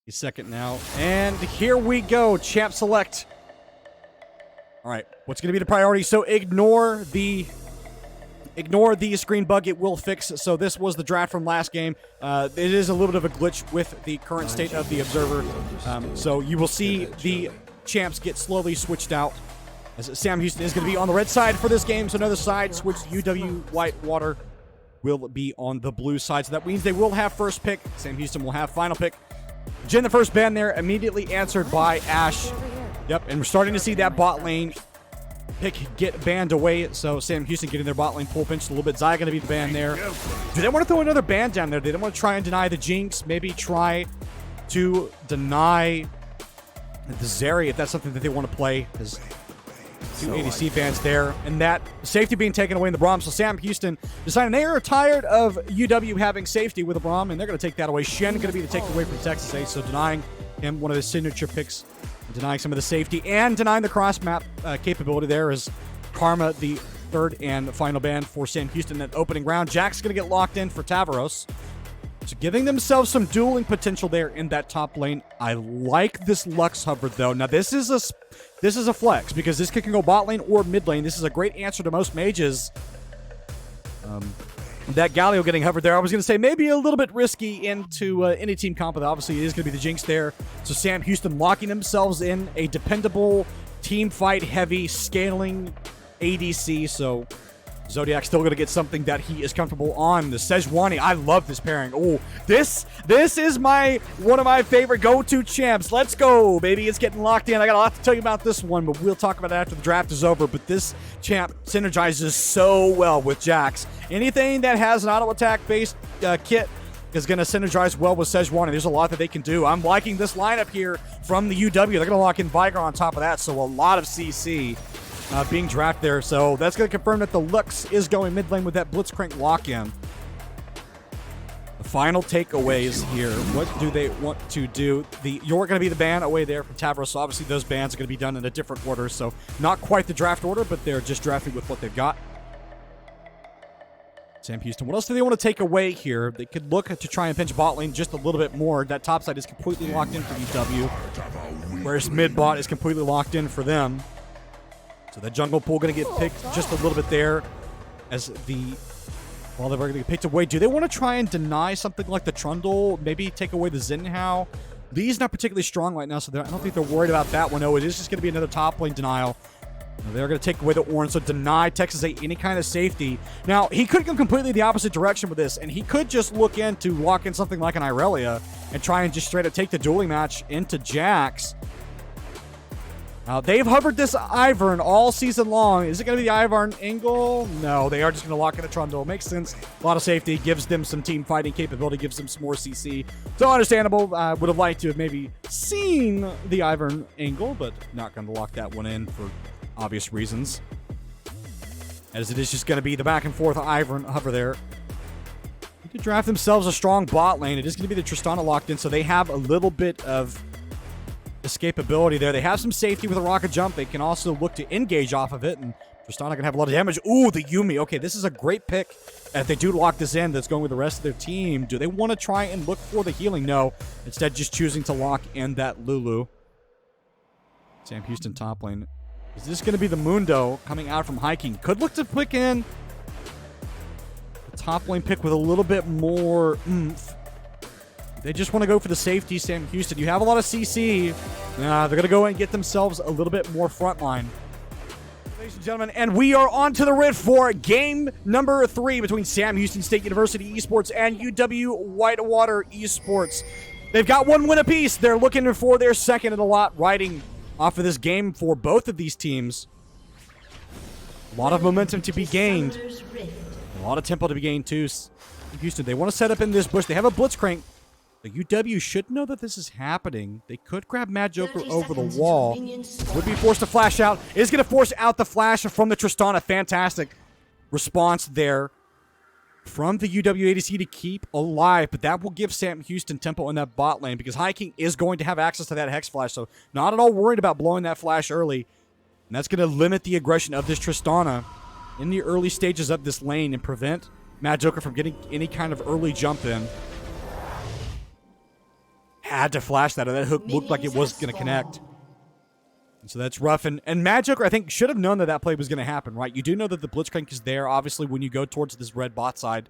He's second now. And here we go. Champ select. All right. What's going to be the priority? So ignore the screen bug. It will fix. So this was the draft from last game. It is a little bit of a glitch with the current state of the observer. So you will see the champs get slowly switched out. As Sam Houston is going to be on the red side for this game. So another side switch. UW Whitewater will be on the blue side. So that means they will have first pick. Sam Houston will have final pick. Jin, the first ban there, immediately answered by Ash. Yep, and we're starting to see that bot lane pick get banned away. So Sam Houston getting their bot lane pull pinched a little bit. Zaya going to be the ban there. Do they want to throw another ban down there? They don't want to try and deny the Jinx. Maybe try to deny the Zeri if that's something that they want to play. Because two ADC bans there. And that safety being taken away in the Braum. So Sam Houston deciding they are tired of UW having safety with the Braum, and they're going to take that away. Shen going to be the take away from Texas A. So denying him one of his signature picks. Denying some of the safety and denying the cross-map capability there is Karma, the third and final ban for Sam Houston. That opening round, Jack's going to get locked in for Tavaros. So giving themselves some dueling potential there in that top lane. I like this Lux hover, though. Now, this is a flex because this can go bot lane or mid lane. This is a great answer to most mages. That Galio getting hovered there, I was going to say maybe a little bit risky into any team comp, but obviously it is going to be the Jinx there. So Sam Houston locking themselves in a dependable, team fight heavy, scaling ADC. So Zodiac still going to get something that he is comfortable on. The Sejuani, I love this pairing. Oh, this is one of my favorite go-to champs. Let's go, baby. It's getting locked in. I got a lot to tell you about this one, but we'll talk about it after the draft is over. But this champ synergizes so well with Jax. Anything that has an auto attack-based kit is going to synergize well with Sejuani. There's a lot that they can do. I'm liking this lineup here from the UW. They're going to lock in Vigar on top of that, so a lot of CC. Being drafted there, so that's going to confirm that the Lux is going mid lane with that Blitzcrank lock-in. The final takeaways here. What do they want to do? You're going to be the ban away there from Tavros, so obviously those bans are going to be done in a different order, so not quite the draft order, but they're just drafting with what they've got. Sam Houston, what else do they want to take away here? They could look to try and pinch bot lane just a little bit more. That top side is completely locked in for UW, whereas mid bot is completely locked in for them. So that jungle pool going to get picked just a little bit there as they're going to get picked away. Do they want to try and deny something like the Trundle? Maybe take away the Zinhao? Lee's not particularly strong right now, so I don't think they're worried about that one. No, it is just going to be another top lane denial. They're going to take away the Orange, so deny Texas A any kind of safety. Now, he could go completely the opposite direction with this, and he could just look in to lock in something like an Irelia and try and just straight up take the dueling match into Jax. Now, they've hovered this Ivern all season long. Is it going to be the Ivern angle? No, they are just going to lock in a Trundle. Makes sense. A lot of safety. Gives them some team fighting capability. Gives them some more CC. So understandable. Would have liked to have maybe seen the Ivern angle, but not going to lock that one in for obvious reasons. As it is just going to be the back and forth Ivern hover there. They could draft themselves a strong bot lane. It is going to be the Tristana locked in, so they have a little bit of escapability there. They have some safety with a rocket jump. They can also look to engage off of it, and Tristana can have a lot of damage. Ooh, the Yuumi. Okay, this is a great pick. And if they do lock this in, that's going with the rest of their team. Do they want to try and look for the healing? No. Instead, just choosing to lock in that Lulu. Sam Houston top lane. Is this going to be the Mundo coming out from hiking? Could look to pick in the top lane pick with a little bit more oomph. They just want to go for the safety, Sam Houston. You have a lot of CC. They're going to go and get themselves a little bit more frontline. Ladies and gentlemen, and we are on to the rift for game number 3 between Sam Houston State University Esports and UW Whitewater Esports. They've got one win apiece. They're looking for their second in a lot, riding off of this game for both of these teams. A lot of momentum to be gained. A lot of tempo to be gained, too. Houston, they want to set up in this bush. They have a Blitzcrank. The UW should know that this is happening. They could grab Mad Joker over the wall. Would be forced to flash out. Is going to force out the flash from the Tristana. Fantastic response there from the UW ADC to keep alive. But that will give Sam Houston tempo in that bot lane because Hiking is going to have access to that Hex Flash. So not at all worried about blowing that flash early. And that's going to limit the aggression of this Tristana in the early stages of this lane and prevent Mad Joker from getting any kind of early jump in. had to flash that, and that hook looked like it was going to connect. And so that's rough. And Mad Joker, I think, should have known that that play was going to happen, right? You do know that the Blitzcrank is there. Obviously, when you go towards this red bot side,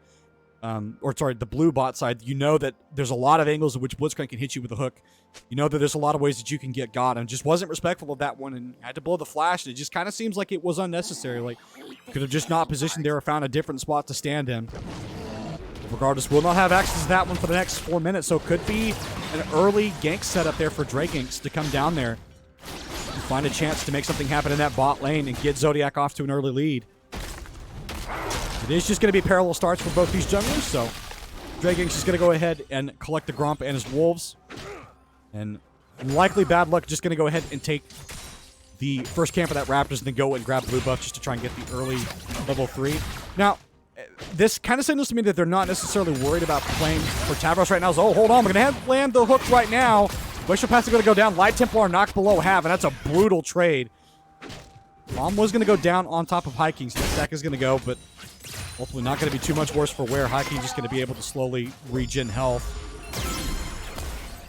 the blue bot side, you know that there's a lot of angles in which Blitzcrank can hit you with a hook. You know that there's a lot of ways that you can get got, and just wasn't respectful of that one and had to blow the flash. And it just kind of seems like it was unnecessary. Like, could have just not positioned there or found a different spot to stand in. Regardless, we'll not have access to that one for the next 4 minutes, so it could be an early gank setup there for Dragonx to come down there and find a chance to make something happen in that bot lane and get Zodiac off to an early lead. It is just going to be parallel starts for both these junglers, so Dragonx is going to go ahead and collect the Gromp and his wolves. And likely bad luck, just going to go ahead and take the first camp of that Raptors and then go and grab blue buff just to try and get the early level 3. Now, this kind of signals to me that they're not necessarily worried about playing for Tavros right now. So, oh, hold on, we're going to land the hook right now. Glacial Pass is going to go down. Light Templar knocked below half, and that's a brutal trade. Bomb was going to go down on top of High King's. The stack is going to go, but ultimately not going to be too much worse for Where. High King just going to be able to slowly regen health.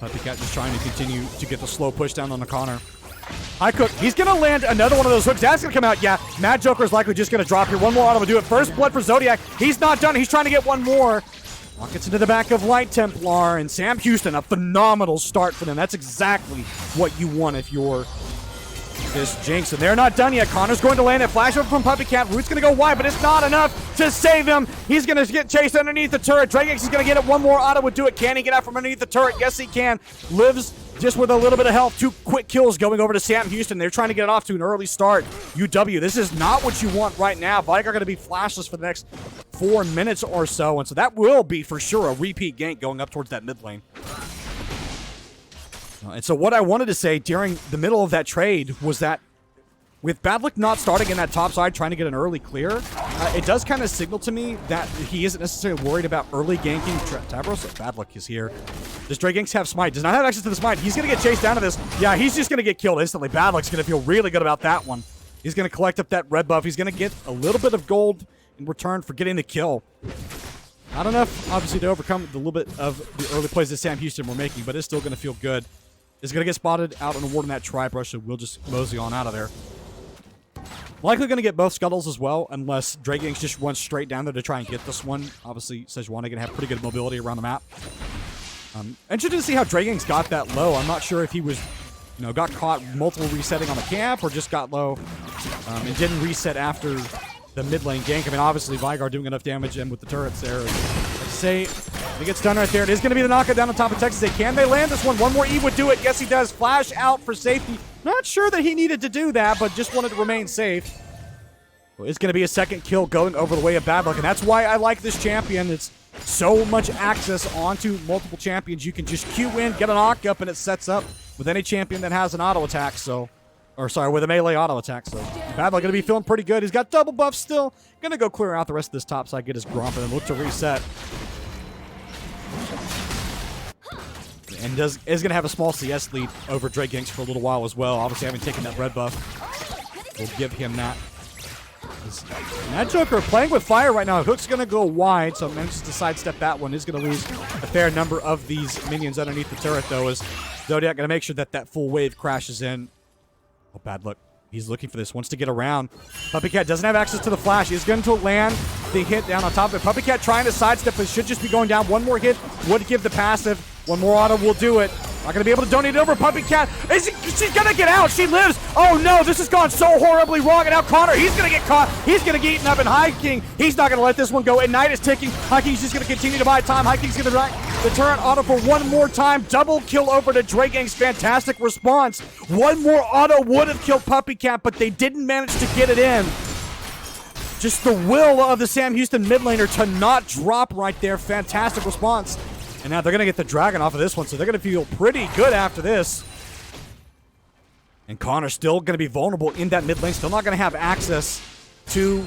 Puppycat just trying to continue to get the slow push down on the Connor. High Cook, he's going to land another one of those hooks. That's going to come out. Yeah, Mad Joker is likely just going to drop here. One more auto will do it. First blood for Zodiac. He's not done. He's trying to get one more. Rockets into the back of Light Templar, and Sam Houston, a phenomenal start for them. That's exactly what you want if you're this Jinx. And they're not done yet. Connor's going to land it. Flash over from Puppycat. Root's going to go wide, but it's not enough to save him. He's going to get chased underneath the turret. Dragonx is going to get it. One more auto would do it. Can he get out from underneath the turret? Yes, he can. Lives just with a little bit of health. 2 quick kills going over to Sam Houston. They're trying to get it off to an early start. UW, this is not what you want right now. Vigar going to be flashless for the next 4 minutes or so, and so that will be for sure a repeat gank going up towards that mid lane. And so what I wanted to say during the middle of that trade was that with Bad Luck not starting in that top side, trying to get an early clear, it does kind of signal to me that he isn't necessarily worried about early ganking. Tavros, Bad Luck is here. Does Dragonx have Smite? Does not have access to the Smite. He's going to get chased down to this. Yeah, he's just going to get killed instantly. Bad Luck's going to feel really good about that one. He's going to collect up that red buff. He's going to get a little bit of gold in return for getting the kill. Not enough, obviously, to overcome the little bit of the early plays that Sam Houston were making, but it's still going to feel good. Is going to get spotted out on a ward in that tri-brush, so we'll just mosey on out of there. Likely going to get both scuttles as well, unless Dragonx just runs straight down there to try and get this one. Obviously, Sejuani going to have pretty good mobility around the map. Interested to see how Dragonx got that low. I'm not sure if he was, got caught multiple resetting on the camp or just got low and didn't reset after the mid lane gank. I mean, obviously, Vigar doing enough damage and with the turrets there. Let's say he gets done right there. It is going to be the knockout down on top of Texas. Can they land this one? One more Eve would do it. Yes, he does. Flash out for safety. Not sure that he needed to do that, but just wanted to remain safe. Well, it's going to be a second kill going over the way of Bad Luck, and that's why I like this champion. It's so much access onto multiple champions. You can just queue in, get a knock up, and it sets up with any champion that has an auto attack. With a melee auto attack. So Bad Luck going to be feeling pretty good. He's got double buff still. Going to go clear out the rest of this top side, get his Gromp, and then look to reset. And is going to have a small CS lead over Dragonx for a little while as well. Obviously, having taken that red buff, we'll give him that. Mad Joker playing with fire right now. Hook's going to go wide, so manages to sidestep that one. He's going to lose a fair number of these minions underneath the turret, though, as Zodiac going to make sure that that full wave crashes in. Oh, Bad Luck. He's looking for this. Wants to get around. Puppycat doesn't have access to the flash. He's going to land the hit down on top of it. Puppycat trying to sidestep, but should just be going down. One more hit would give the passive. One more auto will do it. Not going to be able to donate it over. Puppycat, she's going to get out. She lives. Oh, no, this has gone so horribly wrong. And now Connor, he's going to get caught. He's going to get eaten up. And High King, he's not going to let this one go. And night is ticking. High King's just going to continue to buy time. High King's going to drag the turret auto for one more time. Double kill over to Dragonx. Fantastic response. One more auto would have killed Puppycat, but they didn't manage to get it in. Just the will of the Sam Houston mid laner to not drop right there. Fantastic response. And now they're going to get the dragon off of this one, so they're going to feel pretty good after this. And Connor's still going to be vulnerable in that mid lane. Still not going to have access to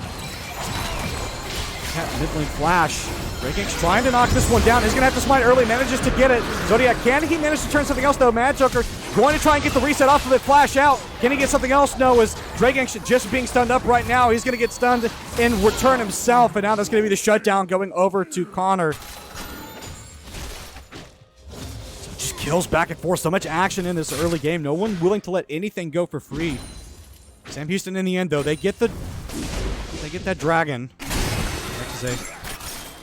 that mid lane flash. Dragonx trying to knock this one down. He's going to have to smite early. Manages to get it. Zodiac, can he manage to turn something else, though? Mad Joker going to try and get the reset off of it. Flash out. Can he get something else? No, as Dragonx just being stunned up right now. He's going to get stunned in return himself. And now that's going to be the shutdown going over to Connor. kills back and forth. So much action in this early game. No one willing to let anything go for free. Sam Houston in the end, though, they get that dragon.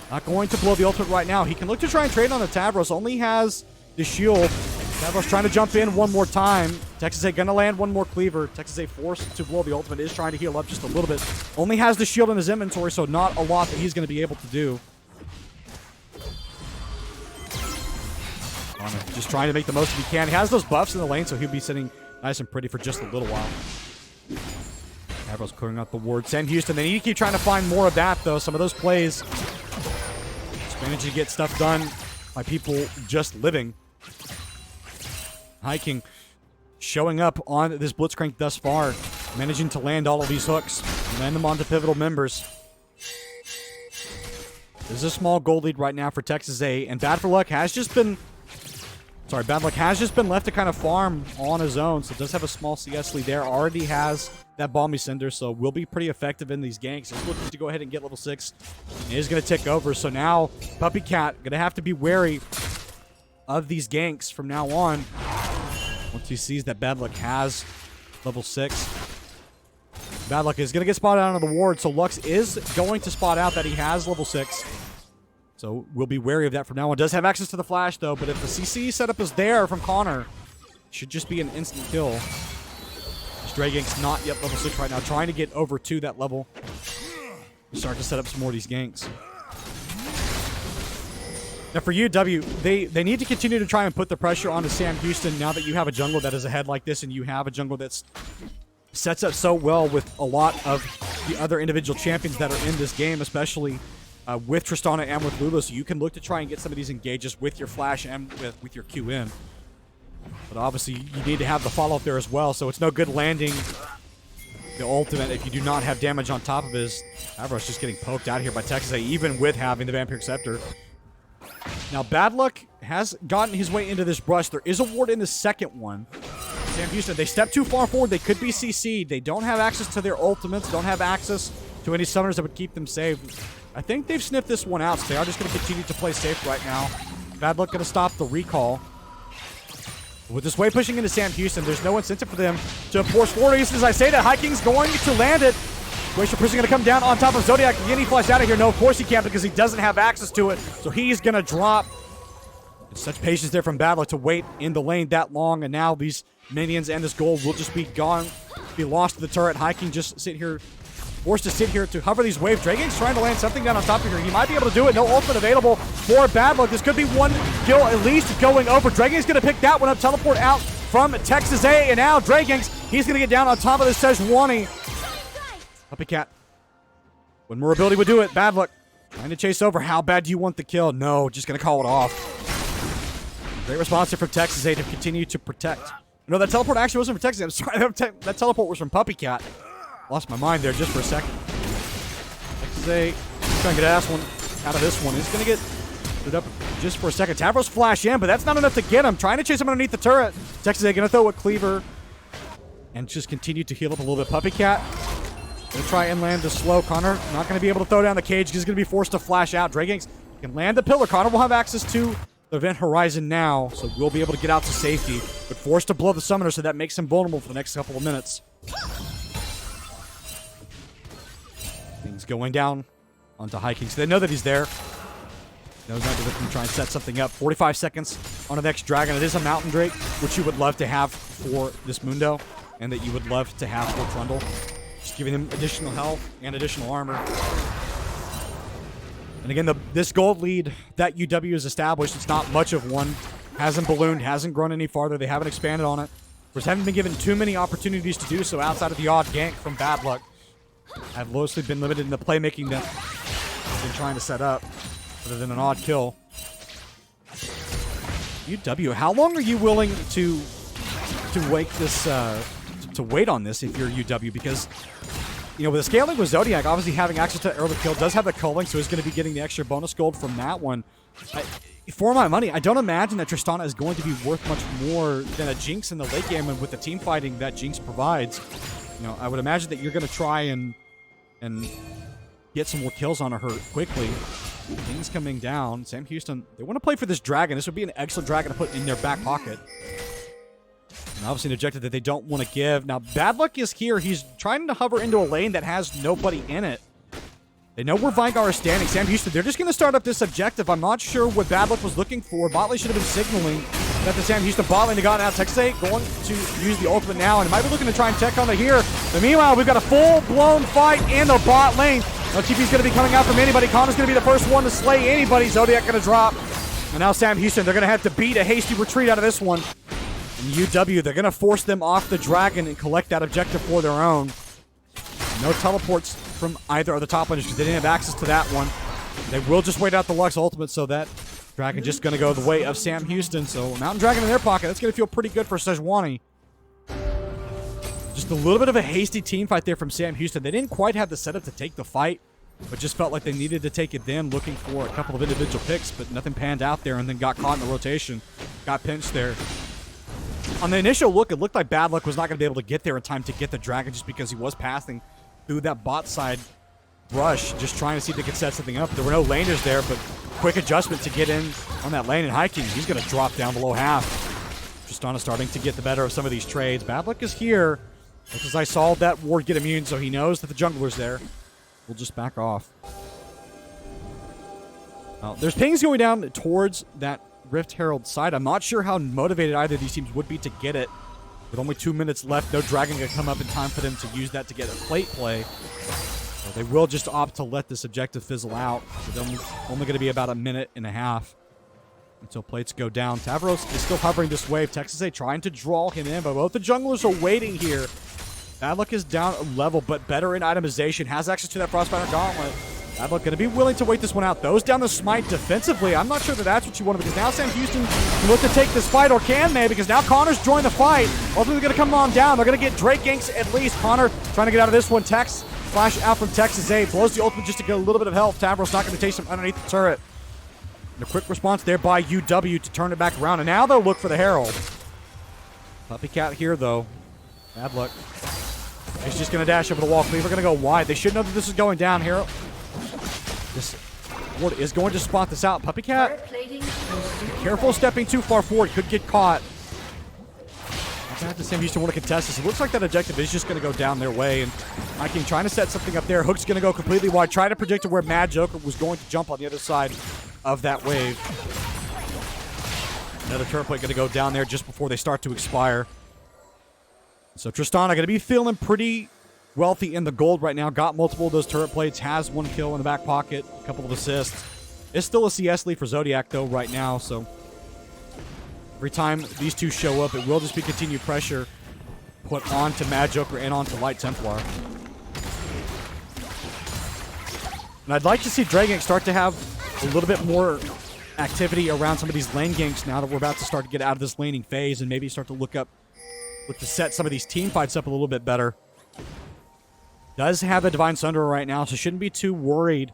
Not going to blow the ultimate right now. He can look to try and trade on the Tavros. Only has the shield. Tavros trying to jump in one more time. Texas A gonna land one more cleaver. Texas A forced to blow the ultimate. Is trying to heal up just a little bit. Only has the shield in his inventory, so not a lot that he's going to be able to do. Just trying to make the most of he can. He has those buffs in the lane, so he'll be sitting nice and pretty for just a little while. Tavros clearing out the ward. Sam Houston, they need to keep trying to find more of that, though. Some of those plays just managing to get stuff done by people just living. Hiking showing up on this Blitzcrank thus far, managing to land all of these hooks, land them onto pivotal members. There's a small gold lead right now for Texas A, and Bad Luck has just been left to kind of farm on his own, so does have a small CS lead there. Already has that Balmy Cinder, so will be pretty effective in these ganks. He's looking to go ahead and get level 6. He is going to tick over, so now Puppy Cat going to have to be wary of these ganks from now on. Once he sees that Bad Luck has level 6. Bad Luck is going to get spotted out on the ward, so Lux is going to spot out that he has level 6. So we'll be wary of that from now on. Does have access to the flash, though, but if the CC setup is there from Connor, it should just be an instant kill. Stray Gank's not yet level 6 right now, trying to get over to that level. Start to set up some more of these ganks. Now for UW, they need to continue to try and put the pressure onto Sam Houston now that you have a jungle that is ahead like this, and you have a jungle that's sets up so well with a lot of the other individual champions that are in this game, especially with Tristana and with Lulu, so you can look to try and get some of these engages with your flash and with your Q in. But obviously, you need to have the follow-up there as well, so it's no good landing the ultimate if you do not have damage on top of his. Tavros just getting poked out here by Texas A, even with having the Vampiric Scepter. Now, Bad Luck has gotten his way into this brush. There is a ward in the second one. Sam Houston, they step too far forward. They could be CC'd. They don't have access to their ultimates, don't have access to any summoners that would keep them safe. I think they've sniffed this one out, so they are just going to continue to play safe right now. Bad Luck going to stop the recall. With this wave pushing into Sam Houston, there's no incentive for them to force forward. As I say that, Hiking's going to land it. Glacial Prison going to come down on top of Zodiac. Can he flash out of here? No, of course he can't, because he doesn't have access to it. So he's going to drop. It's such patience there from Bad Luck to wait in the lane that long, and now these minions and this gold will just be gone, be lost to the turret. Hiking just forced to sit here to hover these waves. Dragon's trying to land something down on top of here. He might be able to do it. No ultimate available for Bad Luck. This could be one kill at least going over. Dragon's going to pick that one up. Teleport out from Texas A. And now Dragon's, he's going to get down on top of the Sejuani. Puppy Cat. One more ability would do it. Bad Luck trying to chase over. How bad do you want the kill? No, just going to call it off. Great response here from Texas A to continue to protect. No, that teleport actually wasn't from Texas A. I'm sorry, that teleport was from Puppy Cat. Lost my mind there just for a second. Texas A trying to get ass one out of this one. He's going to get it up just for a second. Tavros flash in, but that's not enough to get him. Trying to chase him underneath the turret. Texas A going to throw a cleaver and just continue to heal up a little bit. Puppy Cat going to try and land the slow. Connor not going to be able to throw down the cage. He's going to be forced to flash out. Dragon's can land the pillar. Connor will have access to the event horizon now, so we'll be able to get out to safety, but forced to blow the summoner, so that makes him vulnerable for the next couple of minutes. Things going down onto Hiking, so they know that he's there. Knows not to try and set something up. 45 seconds on the next dragon. It is a Mountain Drake, which you would love to have for this Mundo, and that you would love to have for Trundle. Just giving him additional health and additional armor. And again, this gold lead that UW has established, it's not much of one. Hasn't ballooned, hasn't grown any farther. They haven't expanded on it. Just haven't been given too many opportunities to do so outside of the odd gank from Bad Luck. Have mostly been limited in the playmaking that they've been trying to set up, other than an odd kill. UW, how long are you willing to wait this to wait on this if you're UW? Because, you know, with the scaling with Zodiac, obviously having access to early kill, does have the culling, so he's going to be getting the extra bonus gold from that one. For my money, I don't imagine that Tristana is going to be worth much more than a Jinx in the late game, and with the team fighting that Jinx provides, you know, I would imagine that you're going to try and get some more kills on her quickly. King's coming down. Sam Houston, they want to play for this dragon. This would be an excellent dragon to put in their back pocket. And obviously an objective that they don't want to give. Now, Bad Luck is here. He's trying to hover into a lane that has nobody in it. They know where Vinegar is standing. Sam Houston, they're just going to start up this objective. I'm not sure what Bad Luck was looking for. Bot lane should have been signaling that the Sam Houston bot lane had gotten out. Texas A going to use the ultimate now, and might be looking to try and tech on it here. But meanwhile, we've got a full-blown fight in the bot lane. No TP's going to be coming out from anybody. Connor's going to be the first one to slay anybody. Zodiac going to drop. And now Sam Houston, they're going to have to beat a hasty retreat out of this one. And UW, they're going to force them off the dragon and collect that objective for their own. No teleports from either of the top laners because they didn't have access to that one. They will just wait out the Lux ultimate, so that dragon just going to go the way of Sam Houston. So Mountain Dragon in their pocket. That's going to feel pretty good for Sejuani. Just a little bit of a hasty team fight there from Sam Houston. They didn't quite have the setup to take the fight, but just felt like they needed to take it then, looking for a couple of individual picks, but nothing panned out there, and then got caught in the rotation. Got pinched there. On the initial look, it looked like Bad Luck was not going to be able to get there in time to get the dragon just because he was passing through that bot side rush, just trying to see if they could set something up. There were no laners there, but quick adjustment to get in on that lane. And Hiking, he's going to drop down below half. Tristana starting to get the better of some of these trades. Bad Luck is here because I saw that ward get immune, so he knows that the jungler's there. We'll just back off. There's pings going down towards that Rift Herald side. I'm not sure how motivated either of these teams would be to get it. With only 2 minutes left, no dragon going to come up in time for them to use that to get a plate play. So they will just opt to let this objective fizzle out. It's only going to be about a minute and a half until plates go down. Tavros is still hovering this wave. Texas A trying to draw him in, but both the junglers are waiting here. Bad Luck is down a level, but better in itemization. Has access to that Frostbiter Gauntlet. Bad Luck going to be willing to wait this one out. Those down the smite defensively. I'm not sure that that's what you want, because now Sam Houston can look to take this fight, or can they? Because now Connor's joined the fight. Ultimately, they're going to come on down. They're going to get Drake ganks at least. Connor trying to get out of this one. Tex flash out from Texas A. Blows the ultimate just to get a little bit of health. Tavros not going to chase him underneath the turret. And a quick response there by UW to turn it back around. And now they'll look for the Herald. Puppy Cat here, though. Bad Luck. He's just going to dash over the wall. Cleaver going to go wide. They should know that this is going down here. This ward is going to spot this out. Puppy Cat, careful stepping too far forward. Could get caught. Not bad to Sam Houston want to contest this. It looks like that objective is just going to go down their way. And Viking trying to set something up there. Hook's going to go completely wide. Try to predict where Mad Joker was going to jump on the other side of that wave. Another turret plate going to go down there just before they start to expire. So Tristana going to be feeling pretty wealthy in the gold right now. Got multiple of those turret plates. Has one kill in the back pocket. A couple of assists. It's still a CS lead for Zodiac, though, right now. So every time these two show up, it will just be continued pressure put onto Mad Joker and onto Light Templar. And I'd like to see Dragank start to have a little bit more activity around some of these lane ganks now that we're about to start to get out of this laning phase, and maybe start to look to set some of these team fights up a little bit better. Does have a Divine Sunderer right now, so shouldn't be too worried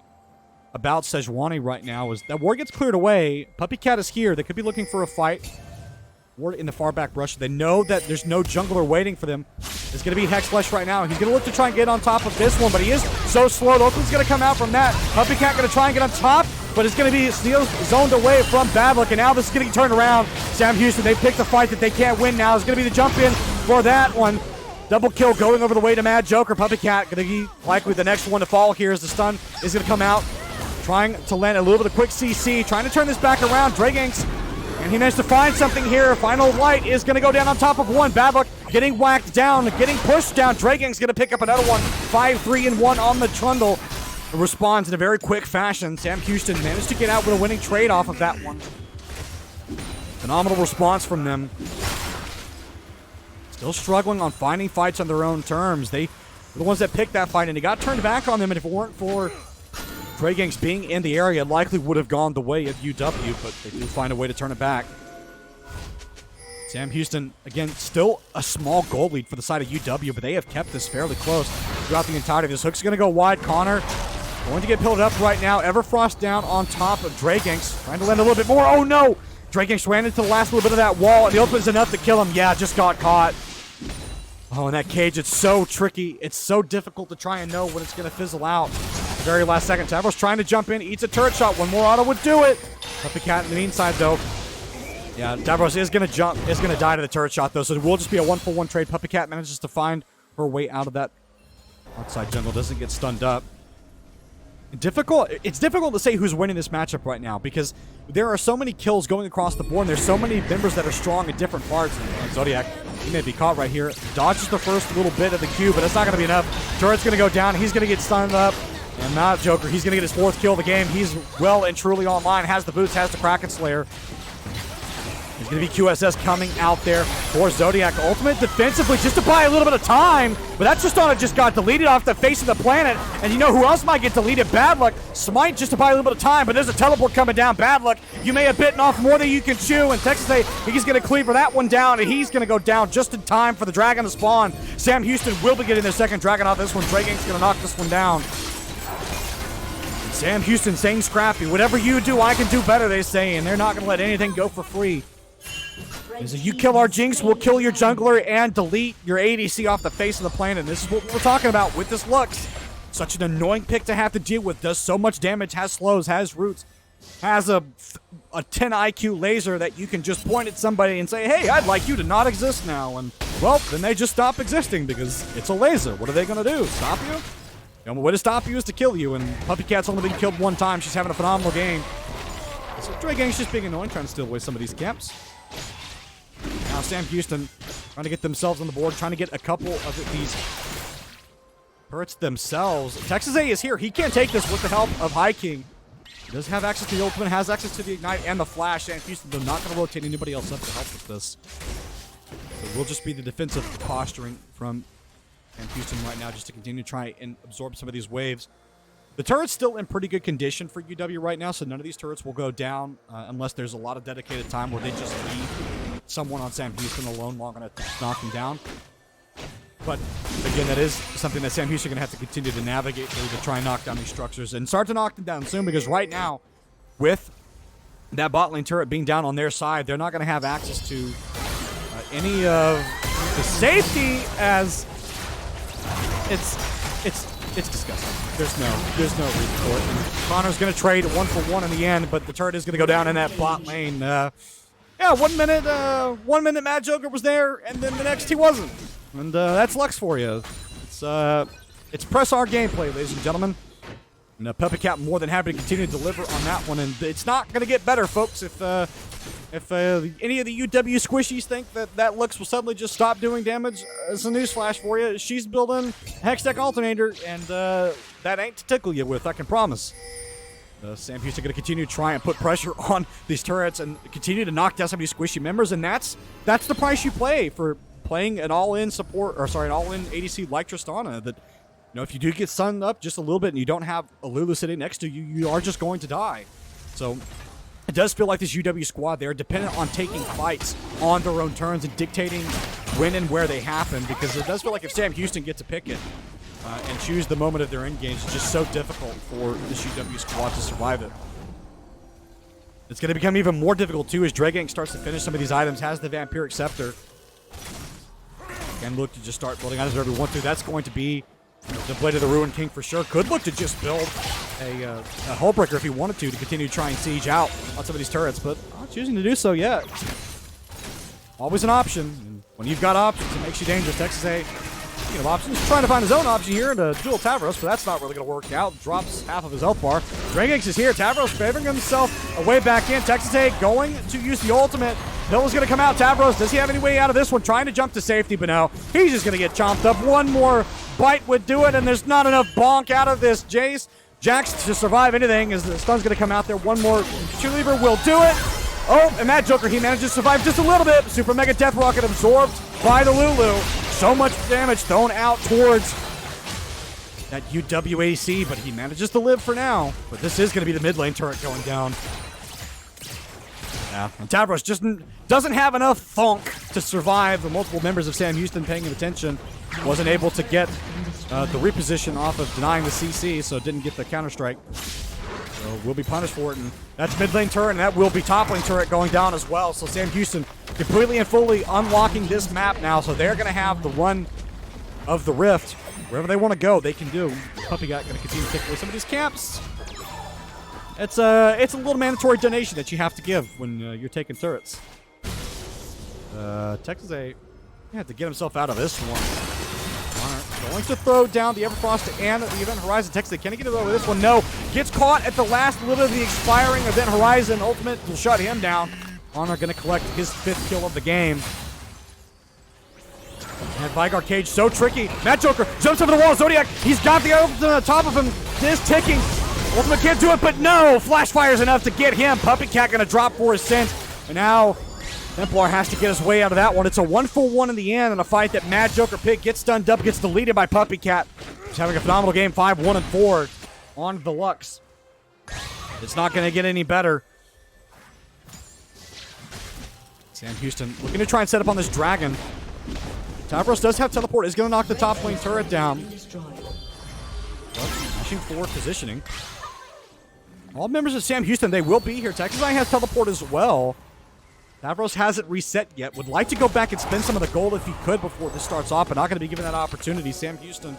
about Sejuani right now. As that ward gets cleared away, Puppy Cat is here. They could be looking for a fight. Ward in the far back rush. They know that there's no jungler waiting for them. It's going to be Hex Flesh right now. He's going to look to try and get on top of this one, but he is so slow. The ultimate's going to come out from that. Puppy Cat going to try and get on top, but it's going to be zoned away from Bad Luck, and now this is getting turned around. Sam Houston, they picked the fight that they can't win now. It's going to be the jump in for that one. Double kill going over the way to Mad Joker. Puppy Cat going to be likely the next one to fall here as the stun is going to come out. Trying to land a little bit of quick CC. Trying to turn this back around. Draganks, and he managed to find something here. Final Light is going to go down on top of one. Bad Luck getting whacked down, getting pushed down. Draganks going to pick up another one. 5-3-1 on the Trundle. Responds in a very quick fashion. Sam Houston managed to get out with a winning trade off of that one. Phenomenal response from them. Still struggling on finding fights on their own terms. They were the ones that picked that fight, and it got turned back on them, and if it weren't for Draganks being in the area, it likely would have gone the way of UW, but they do find a way to turn it back. Sam Houston, again, still a small goal lead for the side of UW, but they have kept this fairly close throughout the entirety of this. Hook's going to go wide. Connor going to get pilled up right now. Everfrost down on top of Draganks, trying to land a little bit more. Oh, no! Draganks ran into the last little bit of that wall, and the ultimate is enough to kill him. Yeah, just got caught. Oh, and that cage, it's so tricky. It's so difficult to try and know when it's going to fizzle out. very last second. Tavros trying to jump in, eats a turret shot. One more auto would do it. Puppycat in the meantime, though. Yeah, Tavros is going to jump, is going to die to the turret shot, though, so it will just be a 1-for-1 trade. Puppycat manages to find her way out of that outside jungle, doesn't get stunned up. It's difficult to say who's winning this matchup right now because there are so many kills going across the board, and there's so many members that are strong in different parts. And Zodiac, he may be caught right here. Dodges the first little bit of the Q, but it's not going to be enough. Turret's going to go down. He's going to get stunned up. And not Joker. He's going to get his 4th kill of the game. He's well and truly online. Has the boots, has the Kraken Slayer. There's going to be QSS coming out there for Zodiac. Ultimate defensively just to buy a little bit of time. But that just got deleted off the face of the planet. And you know who else might get deleted? Bad Luck. Smite just to buy a little bit of time. But there's a teleport coming down. Bad Luck. You may have bitten off more than you can chew. And Texas A, he's going to cleaver that one down. And he's going to go down just in time for the Dragon to spawn. Sam Houston will be getting their second Dragon off this one. Dragon's going to knock this one down. Sam Houston saying scrappy. Whatever you do, I can do better, they say. And they're not going to let anything go for free. Is you kill our Jinx, we'll kill your jungler and delete your ADC off the face of the planet. And this is what we're talking about with this Lux. Such an annoying pick to have to deal with. Does so much damage, has slows, has roots, has a 10 IQ laser that you can just point at somebody and say, hey, I'd like you to not exist now. And, well, then they just stop existing because it's a laser. What are they going to do? Stop you? The only way to stop you is to kill you. And Puppycat's only been killed one time. She's having a phenomenal game. So Dre Gang's just being annoying, trying to steal away some of these camps. Now Sam Houston trying to get themselves on the board, trying to get a couple of these turrets themselves. Texas A is here. He can't take this with the help of High King. He does have access to the ultimate, has access to the ignite and the flash. Sam Houston, they're not going to rotate anybody else up to help with this. So it will just be the defensive posturing from Sam Houston right now just to continue to try and absorb some of these waves. The turret's still in pretty good condition for UW right now, so none of these turrets will go down unless there's a lot of dedicated time where they just leave someone on Sam Houston alone long enough to knock him down. But, again, that is something that Sam Houston is going to have to continue to navigate through to try and knock down these structures and start to knock them down soon because right now, with that bot lane turret being down on their side, they're not going to have access to any of the safety as it's disgusting. There's no reason for it. And Connor's going to trade 1-for-1 in the end, but the turret is going to go down in that bot lane. Yeah, 1 minute Mad Joker was there, and then the next he wasn't. And that's Lux for you. It's press our gameplay, ladies and gentlemen. And Puppycat more than happy to continue to deliver on that one, and it's not going to get better, folks. If any of the UW squishies think that Lux will suddenly just stop doing damage, it's a newsflash for you. She's building a Hextech alternator, and that ain't to tickle you with, I can promise. Sam Houston going to continue to try and put pressure on these turrets and continue to knock down some of these squishy members, and that's the price you pay for playing an all-in support, or sorry, an all-in ADC like Tristana. That, you know, if you do get sunned up just a little bit and you don't have a Lulu sitting next to you, you are just going to die. So it does feel like this UW squad, they're dependent on taking fights on their own turns and dictating when and where they happen, because it does feel like if Sam Houston gets to pick it and choose the moment of their engage, it's just so difficult for this UW squad to survive it. It's going to become even more difficult, too, as Dregang starts to finish some of these items, has the Vampiric Scepter. And look to just start building items wherever we want to. That's going to be the Blade of the Ruin King for sure. Could look to just build a Hullbreaker if he wanted to continue to try and siege out on some of these turrets, but not choosing to do so yet. Always an option. And when you've got options, it makes you dangerous. Texas A, speaking of options, trying to find his own option here to duel Tavros, but that's not really going to work out. Drops half of his health bar. Dragex is here. Tavros favoring himself a way back in. Texas A going to use the ultimate. Noah's going to come out. Tavros, does he have any way out of this one? Trying to jump to safety, but no. He's just going to get chomped up. One more bite would do it, and there's not enough bonk out of this Jace. Jax to survive anything as the stun's going to come out there. One more cheerleader will do it. Oh, and that Joker, he manages to survive just a little bit. Super Mega Death Rocket absorbed by the Lulu. So much damage thrown out towards that UWAC, but he manages to live for now. But this is going to be the mid lane turret going down. Yeah, and Tavros just doesn't have enough thunk to survive the multiple members of Sam Houston paying him attention. Wasn't able to get the reposition off of denying the CC, so didn't get the counter-strike. So will be punished for it, and that's mid lane turret, and that will be top lane turret going down as well. So Sam Houston completely and fully unlocking this map now, so they're going to have the run of the Rift. Wherever they want to go, they can do. Puppy Cat going to continue to take away some of these camps. It's a little mandatory donation that you have to give when you're taking turrets. Texas A had to get himself out of this one. Going to throw down the Everfrost and the Event Horizon. Texas A, can he get it over this one? No. Gets caught at the last little of the expiring Event Horizon. Ultimate will shut him down. Honor going to collect his 5th kill of the game. And Vigar Cage, so tricky. Matt Joker jumps over the wall. Zodiac, he's got the ultimate on top of him. This ticking. Ultimate can't do it, but no. Flash fire's enough to get him. Puppy Cat going to drop for his sins. And now Templar has to get his way out of that one. It's a 1-for-1 in the end in a fight that Mad Joker Pig gets stunned up, gets deleted by Puppy Cat. He's having a phenomenal game, 5-1-4 on the Lux. It's not going to get any better. Sam Houston looking to try and set up on this Dragon. Tavros does have teleport, is going to knock the top lane turret down. Mashing for positioning. All members of Sam Houston, they will be here. Texas I has teleport as well. Tavros hasn't reset yet. Would like to go back and spend some of the gold if he could before this starts off, but not going to be given that opportunity. Sam Houston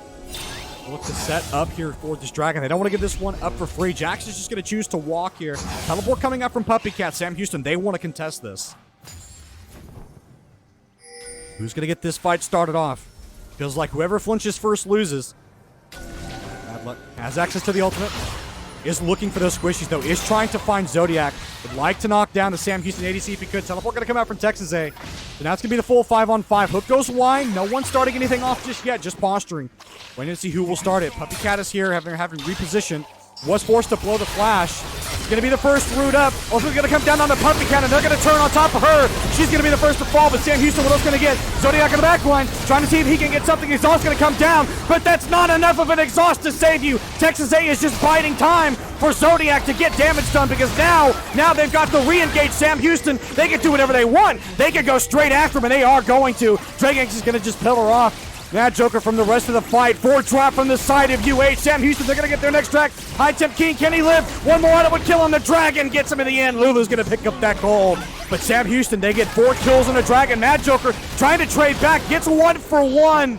look to set up here for this Dragon. They don't want to give this one up for free. Jax is just going to choose to walk here. Teleport coming up from Puppy Cat. Sam Houston, they want to contest this. Who's going to get this fight started off? Feels like whoever flinches first loses. Bad luck. Has access to the ultimate. Is looking for those squishies, though. Is trying to find Zodiac. Would like to knock down the Sam Houston ADC if he could. Teleport going to come out from Texas A. So now it's going to be the full 5-on-5. Hook goes wide. No one starting anything off just yet. Just posturing. Waiting to see who will start it. Puppy Cat is here, having repositioned. Was forced to blow the flash. It's going to be the first root up. Also going to come down on the Puppy Cat, and they're going to turn on top of her. She's going to be the first to fall, but Sam Houston, what else going to get? Zodiac in the back line, trying to see if he can get something. Exhaust going to come down, but that's not enough of an exhaust to save you. Texas A is just biding time for Zodiac to get damage done, because now they've got to re-engage Sam Houston. They can do whatever they want. They can go straight after him, and they are going to. Dragonx is going to just pillar off Mad Joker from the rest of the fight. 4 drop from the side of UH. Sam Houston, they're going to get their next track. High Temp King, can he live? One more item would kill him. The Dragon gets him in the end. Lulu's going to pick up that gold. But Sam Houston, they get 4 kills on the Dragon. Mad Joker trying to trade back, gets 1-for-1.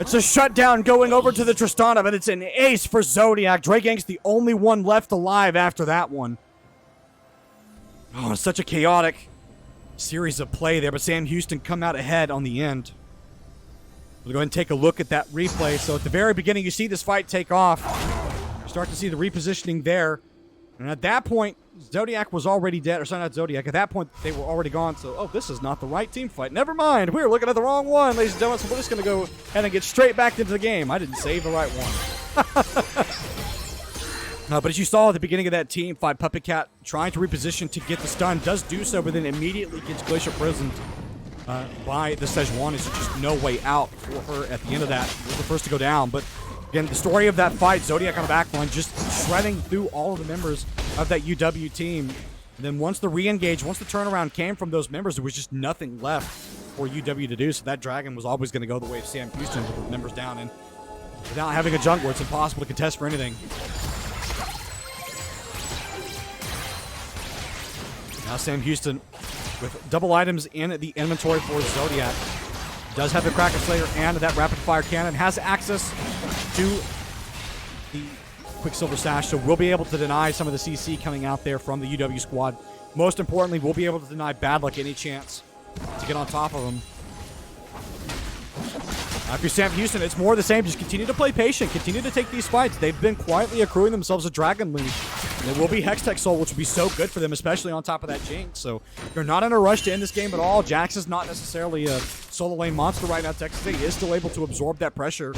It's a shutdown going over to the Tristana, but it's an ace for Zodiac. Dragonx the only one left alive after that one. Oh, it's such a chaotic series of play there, but Sam Houston come out ahead on the end. We'll go ahead and take a look at that replay. So at the very beginning, you see this fight take off. You start to see the repositioning there. And at that point, Zodiac was already dead. Or sorry, not Zodiac. At that point, they were already gone. So, oh, this is not the right team fight. Never mind. We were looking at the wrong one, ladies and gentlemen. So we're just going to go ahead and get straight back into the game. I didn't save the right one. But as you saw at the beginning of that team fight, Puppy Cat trying to reposition to get the stun. Does do so, but then immediately gets Glacier prisoned by the Sejuani. There's just no way out for her at the end of that. She was the first to go down. But again, the story of that fight, Zodiac on the back line, just shredding through all of the members of that UW team. And then once the re-engage, once the turnaround came from those members, there was just nothing left for UW to do. So that Dragon was always going to go the way of Sam Houston with the members down. And without having a jungler, it's impossible to contest for anything. Now Sam Houston with double items in the inventory for Zodiac. Does have the Kraken Slayer and that rapid fire cannon. Has access to the Quicksilver Sash, so we'll be able to deny some of the CC coming out there from the UW squad. Most importantly, we'll be able to deny Bad Luck any chance to get on top of them. After Sam Houston, it's more of the same. Just continue to play patient. Continue to take these fights. They've been quietly accruing themselves a Dragon lead. It will be Hextech Soul, which will be so good for them, especially on top of that Jinx. So they're not in a rush to end this game at all. Jax is not necessarily a solo lane monster right now. Texas A is still able to absorb that pressure.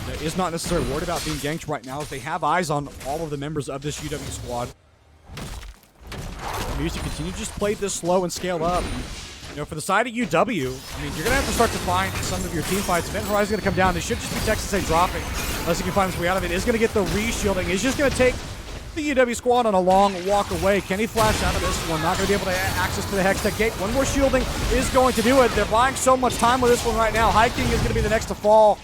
They is not necessarily worried about being ganked right now, as they have eyes on all of the members of this UW squad. Music continue to just play this slow and scale up. You know, for the side of UW, I mean, you're going to have to start to find some of your team fights. Event Horizon's going to come down. They should just be Texas A dropping, unless he can find his way out of it. Is going to get the re-shielding. He's just going to take the UW squad on a long walk away. Can he flash out of this one? Not going to be able to access to the Hextech Gate. One more shielding is going to do it. They're buying so much time with this one right now. High King is going to be the next to fall.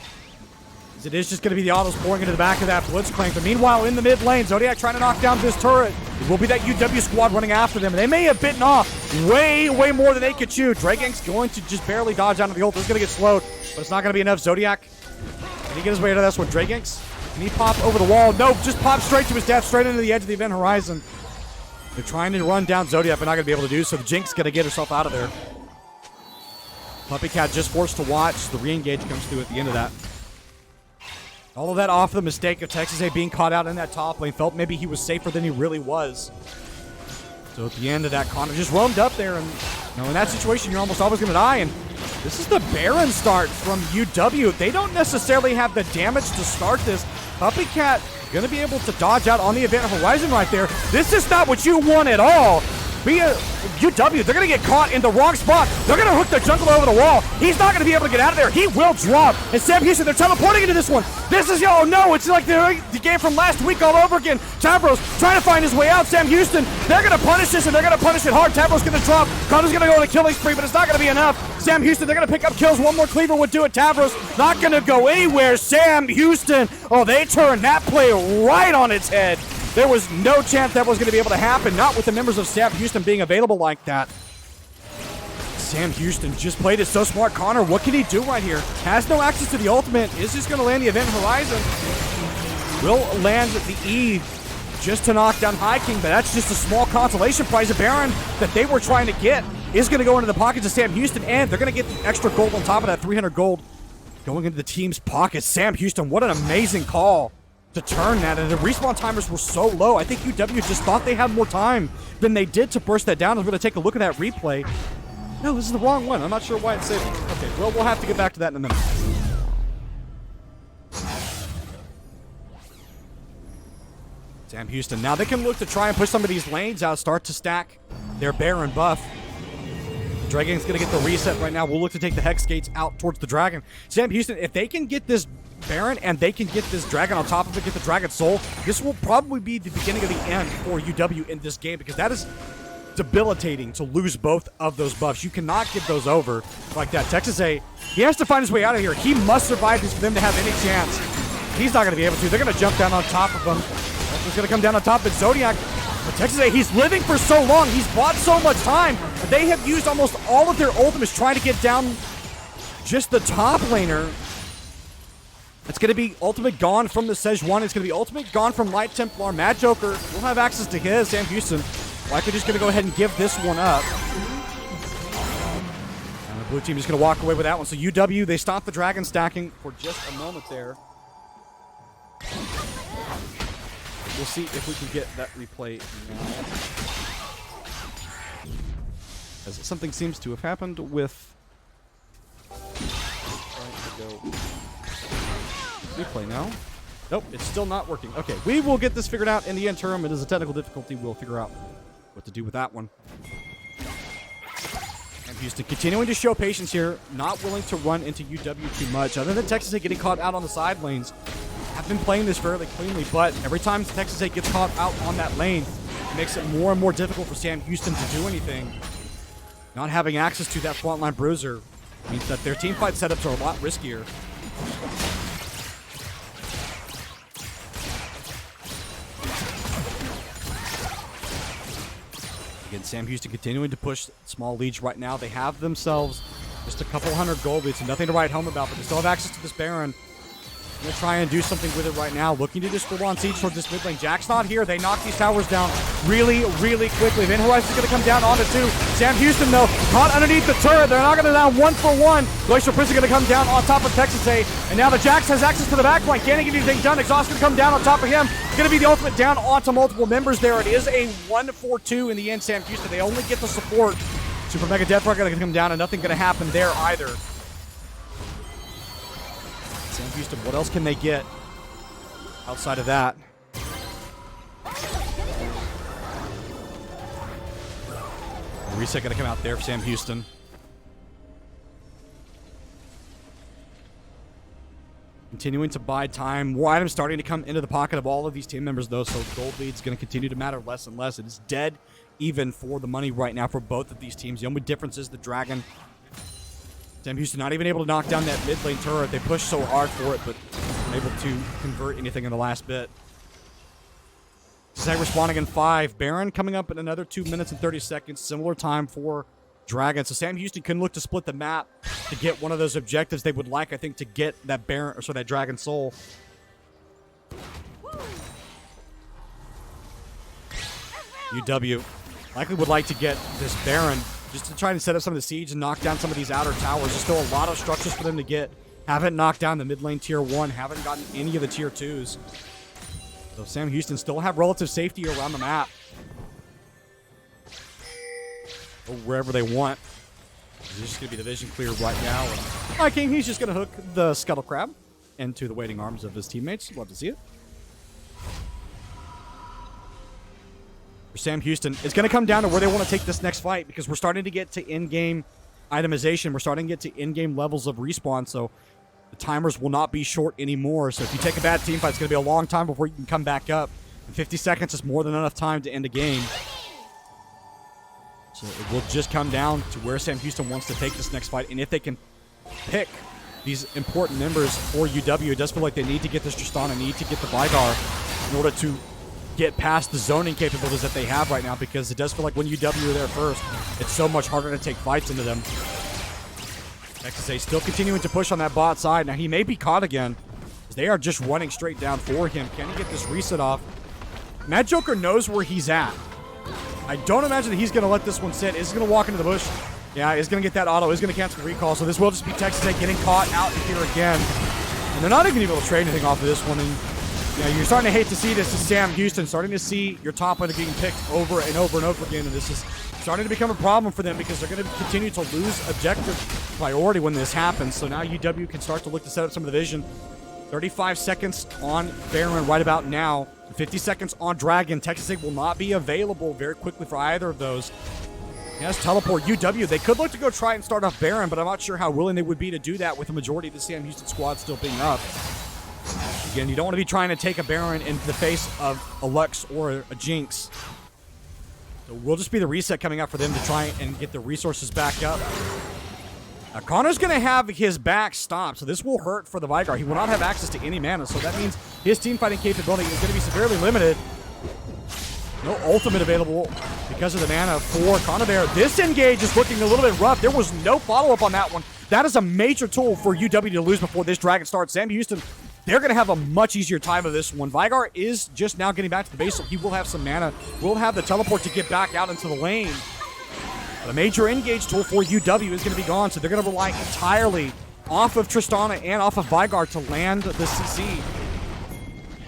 It is just going to be the autos pouring into the back of that Blitzcrank. But meanwhile, in the mid lane, Zodiac trying to knock down this turret. It will be that UW squad running after them. And they may have bitten off way more than they could chew. Dragonx going to just barely dodge out of the ult. This is going to get slowed, but it's not going to be enough. Zodiac Can he get his way out of this one? Dragonx? Can he pop over the wall? Nope, just pop straight to his death, straight into the edge of the event horizon. They're trying to run down Zodiac, but not going to be able to do so. The Jinx going to get herself out of there. Puppycat just forced to watch. The re-engage comes through at the end of that. All of that off the mistake of Texas A being caught out in that top lane. Felt maybe he was safer than he really was. So at the end of that, Connor just roamed up there. And in that situation, you're almost always going to die. And this is the Baron start from UW. They don't necessarily have the damage to start this. Puppycat going to be able to dodge out on the event horizon right there. This is not what you want at all. UW, they're going to get caught in the wrong spot. They're going to hook the jungle over the wall. He's not going to be able to get out of there. He will drop. And Sam Houston, they're teleporting into this one. This is, oh no, it's like the game from last week all over again. Tabros trying to find his way out. Sam Houston, they're going to punish this, and they're going to punish it hard. Tabros going to drop. Connor's going to go on a killing spree, but it's not going to be enough. Sam Houston, they're going to pick up kills. One more cleaver would do it. Tabros not going to go anywhere. Sam Houston, oh, they turned that play right on its head. There was no chance that was going to be able to happen, not with the members of Sam Houston being available like that. Sam Houston just played it so smart. Connor, what can he do right here? Has no access to the ultimate. Is just going to land the event horizon. Will land the E just to knock down High King, but that's just a small consolation prize. A Baron that they were trying to get is going to go into the pockets of Sam Houston, and they're going to get the extra gold on top of that 300 gold going into the team's pockets. Sam Houston, what an amazing call to turn that, and the respawn timers were so low. I think UW just thought they had more time than they did to burst that down. I'm going to take a look at that replay. No, this is the wrong one. I'm not sure why it said. Okay, well, we'll have to get back to that in a minute. Sam Houston. Now they can look to try and push some of these lanes out, start to stack their Baron buff. Dragon's going to get the reset right now. We'll look to take the Hex Gates out towards the Dragon. Sam Houston, if they can get this Baron and they can get this Dragon on top of it, get the Dragon Soul, this will probably be the beginning of the end for UW in this game, because that is debilitating to lose both of those buffs. You cannot give those over like that. Texas A, he has to find his way out of here. He must survive this for them to have any chance. He's not going to be able to. They're going to jump down on top of him. He's going to come down on top of Zodiac. But Texas A, he's living for so long. He's bought so much time. They have used almost all of their ultimates trying to get down just the top laner. It's going to be ultimate gone from the Sejuani. It's going to be ultimate gone from Light Templar. Mad Joker will have access to his. Sam Houston likely just going to go ahead and give this one up. And the blue team is going to walk away with that one. So UW, they stop the Dragon stacking for just a moment there. We'll see if we can get that replay now. As something seems to have happened with... Replay now. Nope, it's still not working. Okay, we will get this figured out in the interim. It is a technical difficulty. We'll figure out what to do with that one. And Houston continuing to show patience here, not willing to run into UW too much. Other than Texas A getting caught out on the side lanes, have been playing this fairly cleanly, but every time Texas A gets caught out on that lane, it makes it more and more difficult for Sam Houston to do anything. Not having access to that frontline bruiser means that their team fight setups are a lot riskier. Again, Sam Houston continuing to push small leads right now. They have themselves just a couple hundred gold leads, and nothing to write home about, but they still have access to this Baron. Going to try and do something with it right now. Looking to just full on siege towards this mid lane. Jack's not here. They knock these towers down really, really quickly. Then Horizon's going to come down onto two. Sam Houston, though, caught underneath the turret. They're not going to down 1-for-1. Glacial Prince is going to come down on top of Texas A. And now the Jax has access to the back flank. Can't get anything done. Exhaust going to come down on top of him. Going to be the ultimate down onto multiple members there. It is a 1-for-2 in the end, Sam Houston. They only get the support. Super Mega Death Rock going to come down, and nothing going to happen there either. Sam Houston, what else can they get outside of that? A reset going to come out there for Sam Houston. Continuing to buy time. More items starting to come into the pocket of all of these team members, though, so gold lead's going to continue to matter less and less. It is dead even for the money right now for both of these teams. The only difference is the Dragon. Sam Houston not even able to knock down that mid lane turret. They pushed so hard for it, but unable to convert anything in the last bit. Zay respawning in 5. Baron coming up in another 2 minutes and 30 seconds. Similar time for Dragon. So Sam Houston can look to split the map to get one of those objectives they would like, I think, to get that Baron, or so that Dragon Soul. UW likely would like to get this Baron just to try and set up some of the siege and knock down some of these outer towers. There's still a lot of structures for them to get. Haven't knocked down the mid lane tier 1. Haven't gotten any of the tier 2s. So Sam Houston still have relative safety around the map. Or wherever they want. It's just going to be the vision clear right now. And Viking, he's just going to hook the Scuttle Crab into the waiting arms of his teammates. Love to see it. For Sam Houston, it's going to come down to where they want to take this next fight, because we're starting to get to in-game itemization. We're starting to get to in-game levels of respawn, so the timers will not be short anymore. So if you take a bad team fight, it's going to be a long time before you can come back up. And 50 seconds is more than enough time to end a game. So it will just come down to where Sam Houston wants to take this next fight, and if they can pick these important members for UW. It does feel like they need to get this Tristana, need to get the Vigar in order to get past the zoning capabilities that they have right now, because it does feel like when UW are there first, it's so much harder to take fights into them. XSA still continuing to push on that bot side. Now he may be caught again, as they are just running straight down for him. Can he get this reset off? Mad Joker knows where he's at. I don't imagine that he's going to let this one sit. Is he going to walk into the bush? Yeah, he's going to get that auto. He's going to cancel the recall. So this will just be Texas A getting caught out here again. And they're not even able to trade anything off of this one. And you're starting to hate to see this as Sam Houston, starting to see your top laner getting picked over and over and over again. And this is starting to become a problem for them, because they're going to continue to lose objective priority when this happens. So now UW can start to look to set up some of the vision. 35 seconds on Baron right about now. 50 seconds on Dragon. Texas A will not be available very quickly for either of those. Yes, teleport. UW, they could look to go try and start off Baron, but I'm not sure how willing they would be to do that with the majority of the Sam Houston squad still being up. Again, you don't want to be trying to take a Baron into the face of a Lux or a Jinx. So it will just be the reset coming up for them to try and get the resources back up. Now, Connor's going to have his back stopped, so this will hurt for the Vigar. He will not have access to any mana, so that means his team fighting capability is going to be severely limited. No ultimate available because of the mana for Connor there. This engage is looking a little bit rough. There was no follow-up on that one. That is a major tool for UW to lose before this Dragon starts. Sam Houston, they're going to have a much easier time of this one. Vigar is just now getting back to the base, so he will have some mana. Will have the teleport to get back out into the lane. But a major engage tool for UW is going to be gone, so they're going to rely entirely off of Tristana and off of Vigar to land the CC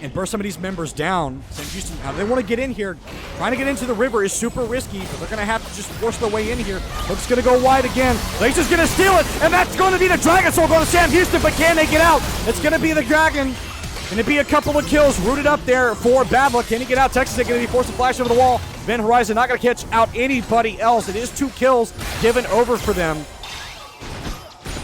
and burst some of these members down. Sam Houston, how do they want to get in here? Trying to get into the river is super risky, but they're going to have to just force their way in here. Hook's going to go wide again. Lace is going to steal it, and that's going to be the Dragon Soul going to Sam Houston, but can they get out? It's going to be the Dragon. Going to be a couple of kills rooted up there for Bad Luck. Can he get out? Texas is going to be forced to flash over the wall. Ben Horizon not going to catch out anybody else. It is 2 kills given over for them.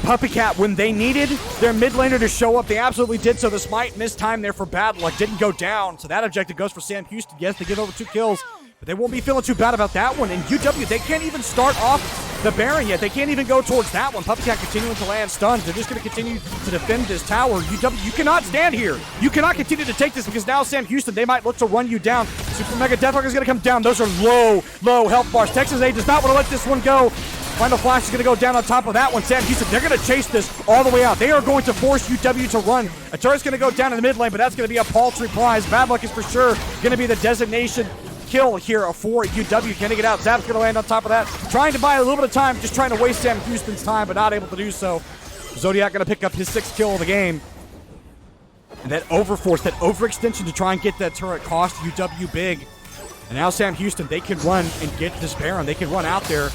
Puppy Cat, when they needed their mid laner to show up, they absolutely did so. The smite missed time there for Bad Luck. Didn't go down. So that objective goes for Sam Houston. Yes, they get over 2 kills, but they won't be feeling too bad about that one. And UW, they can't even start off the Baron yet. They can't even go towards that one. Puppy Cat continuing to land stuns. They're just going to continue to defend this tower. UW, you cannot stand here. You cannot continue to take this, because now Sam Houston, they might look to run you down. Super Mega Deathlock is going to come down. Those are low health bars. Texas A does not want to let this one go. Final Flash is going to go down on top of that one. Sam Houston, they're going to chase this all the way out. They are going to force UW to run. A turret's going to go down in the mid lane, but that's going to be a paltry prize. Bad Luck is for sure going to be the designation kill here for UW. Can he get out? Zap's going to land on top of that. Trying to buy a little bit of time, just trying to waste Sam Houston's time, but not able to do so. Zodiac going to pick up his 6th kill of the game. And that overforce, that overextension to try and get that turret cost UW big. And now Sam Houston, they can run and get this Baron. They can run out there,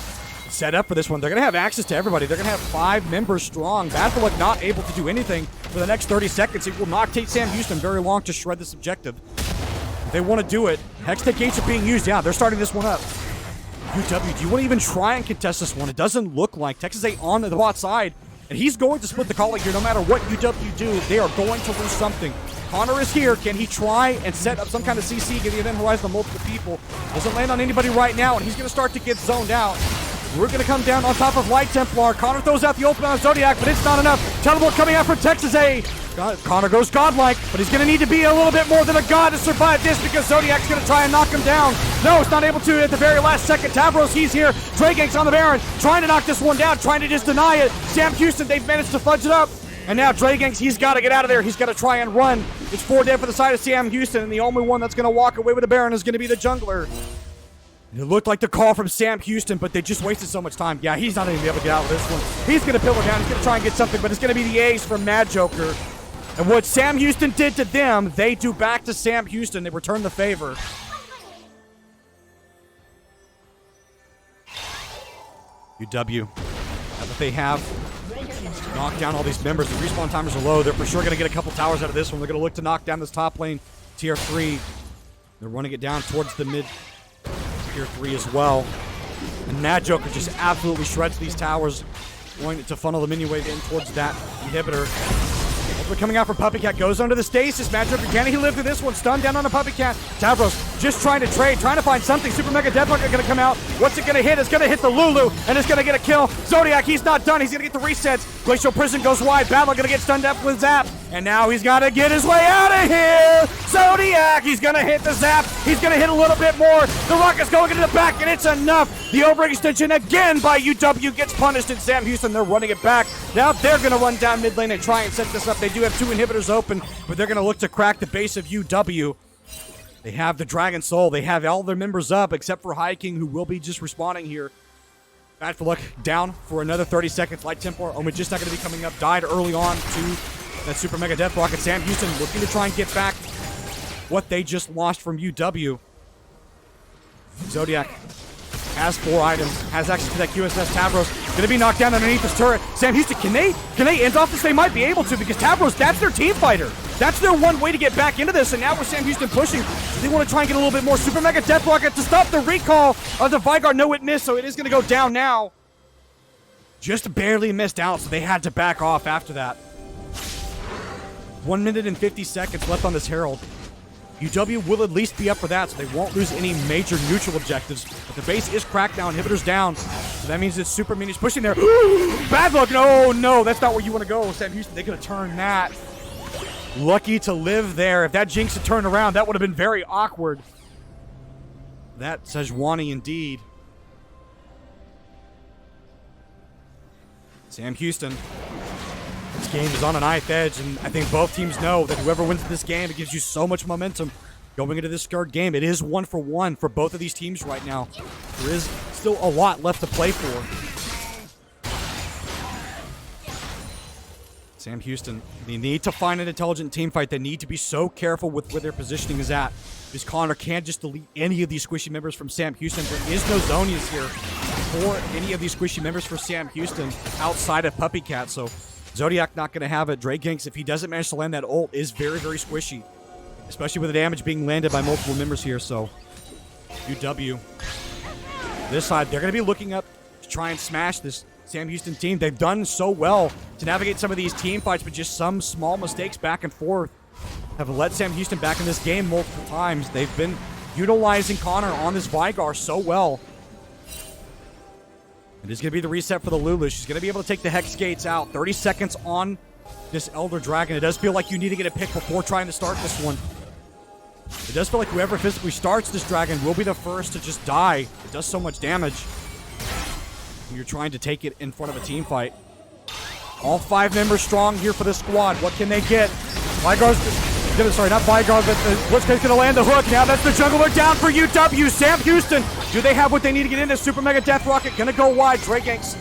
set up for this one. They're going to have access to everybody. They're going to have 5 members strong. Bad Luck not able to do anything for the next 30 seconds. It will not take Sam Houston very long to shred this objective. If they want to do it, Hextech Gates are being used. Yeah, they're starting this one up. UW, do you want to even try and contest this one? It doesn't look like. Texas A on the bot side, and he's going to split the calling here no matter what UW do. They are going to lose something. Connor is here. Can he try and set up some kind of CC, get the event horizon on multiple people? Doesn't land on anybody right now, and he's going to start to get zoned out. We're going to come down on top of Light Templar. Connor throws out the ultimate on Zodiac, but it's not enough. Teleport coming out from Texas A. Connor goes godlike, but he's going to need to be a little bit more than a god to survive this because Zodiac's going to try and knock him down. No, it's not able to at the very last second. Tavros, he's here. Draganx on the Baron, trying to knock this one down, trying to just deny it. Sam Houston, they've managed to fudge it up. And now Draganx, he's got to get out of there. He's got to try and run. It's 4 dead for the side of Sam Houston, and the only one that's going to walk away with the Baron is going to be the jungler. It looked like the call from Sam Houston, but they just wasted so much time. Yeah, he's not even going to be able to get out of this one. He's going to pillar down. He's going to try and get something, but it's going to be the ace from Mad Joker. And what Sam Houston did to them, they do back to Sam Houston. They return the favor. UW, that's what they have. Knock down all these members. The respawn timers are low. They're for sure going to get a couple towers out of this one. They're going to look to knock down this top lane, tier 3. They're running it down towards the mid tier 3 as well. And Mad Joker just absolutely shreds these towers, going to funnel the minion wave in towards that inhibitor. We're coming out from Puppy Cat, goes under the stasis. Mad Joker, can he live through this one? Stunned down on a Puppy Cat. Tavros just trying to trade, trying to find something. Super Mega Deathlock are going to come out. What's it going to hit? It's going to hit the Lulu, and it's going to get a kill. Zodiac, he's not done. He's going to get the resets. Glacial Prison goes wide. Battle going to get stunned up with Zap, and now he's got to get his way out of here. Zodiac, he's going to hit the Zap. He's going to hit a little bit more. The Rocket's going into the back, and it's enough. The overextension again by UW gets punished, and Sam Houston, they're running it back. Now they're going to run down mid lane and try and set this up. They do have 2 inhibitors open, but they're going to look to crack the base of UW. They have the Dragon Soul. They have all their members up, except for High King, who will be just respawning here. Bad for luck, down for another 30 seconds. Light Templar, just not going to be coming up. Died early on to that Super Mega Death Block. And Sam Houston looking to try and get back what they just lost from UW. Zodiac has 4 items, has access to that QSS. Tavros gonna be knocked down underneath this turret. Sam Houston, can they end off this? They might be able to, because Tavros, that's their team fighter. That's their one way to get back into this, and now with Sam Houston pushing, they want to try and get a little bit more. Super Mega Death Rocket to stop the recall of the Vigard. No, it missed, so it is gonna go down now. Just barely missed out, so they had to back off after that. 1 minute and 50 seconds left on this Herald. UW will at least be up for that, so they won't lose any major neutral objectives. But the base is cracked now, inhibitors down. So that means it's Super Minions pushing there. Bad luck. No, that's not where you want to go. Sam Houston, they could have turned that. Lucky to live there. If that Jinx had turned around, that would have been very awkward. That Sejuani indeed. Sam Houston. This game is on a knife edge, and I think both teams know that whoever wins this game, it gives you so much momentum going into this third game. It is 1-for-1 for both of these teams right now. There is still a lot left to play for. Sam Houston, they need to find an intelligent team fight. They need to be so careful with where their positioning is at. Because Connor can't just delete any of these squishy members from Sam Houston. There is no Zonias here for any of these squishy members for Sam Houston outside of Puppy Cat, so Zodiac not going to have it. Draganx, if he doesn't manage to land that ult, is very, very squishy. Especially with the damage being landed by multiple members here, so UW. This side, they're going to be looking up to try and smash this Sam Houston team. They've done so well to navigate some of these team fights, but just some small mistakes back and forth have let Sam Houston back in this game multiple times. They've been utilizing Connor on this Vigar so well. It is going to be the reset for the Lulu. She's going to be able to take the Hex Gates out. 30 seconds on this Elder Dragon. It does feel like you need to get a pick before trying to start this one. It does feel like whoever physically starts this Dragon will be the first to just die. It does so much damage when you're trying to take it in front of a team fight. All 5 members strong here for this squad. What can they get? Vigar's... Sorry, not Vigard, but Blitzkrieg's going to land the hook. Now that's the jungler down for UW. Sam Houston, do they have what they need to get into? Super Mega Death Rocket going to go wide. Draganx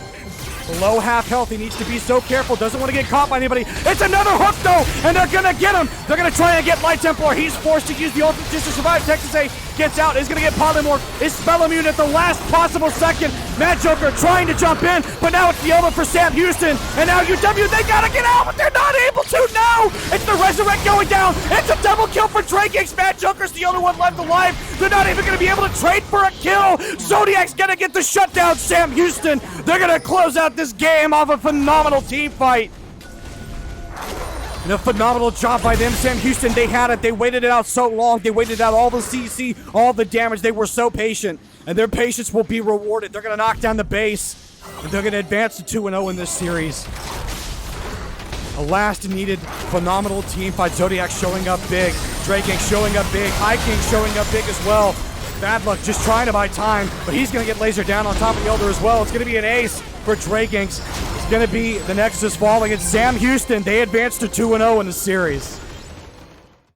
below half health. He needs to be so careful. Doesn't want to get caught by anybody. It's another hook, though, and they're going to get him. They're going to try and get Light Templar. He's forced to use the ultimate just to survive. Texas A gets out. Is going to get Polymorph. Is spell immune at the last possible second. Mad Joker trying to jump in, but now it's the elbow for Sam Houston. And now UW, they got to get out, but they're not able to. No! It's the Resurrect going down. It's a double kill for Draganx. Mad Joker's the only one left alive. They're not even going to be able to trade for a kill. Zodiac's going to get the shutdown. Sam Houston, they're going to close out this game off a phenomenal team fight. And a phenomenal job by them. Sam Houston, they had it. They waited it out so long. They waited out all the CC, all the damage. They were so patient. And their patience will be rewarded. They're going to knock down the base. And they're going to advance to 2-0 in this series. A last needed phenomenal team fight. Zodiac showing up big. Drake Gang showing up big. High King showing up big as well. Bad Luck just trying to buy time, but he's going to get lasered down on top of the Elder as well. It's going to be an ace for Drake Gangs. It's going to be the Nexus falling. It's Sam Houston. They advance to 2-0 in the series.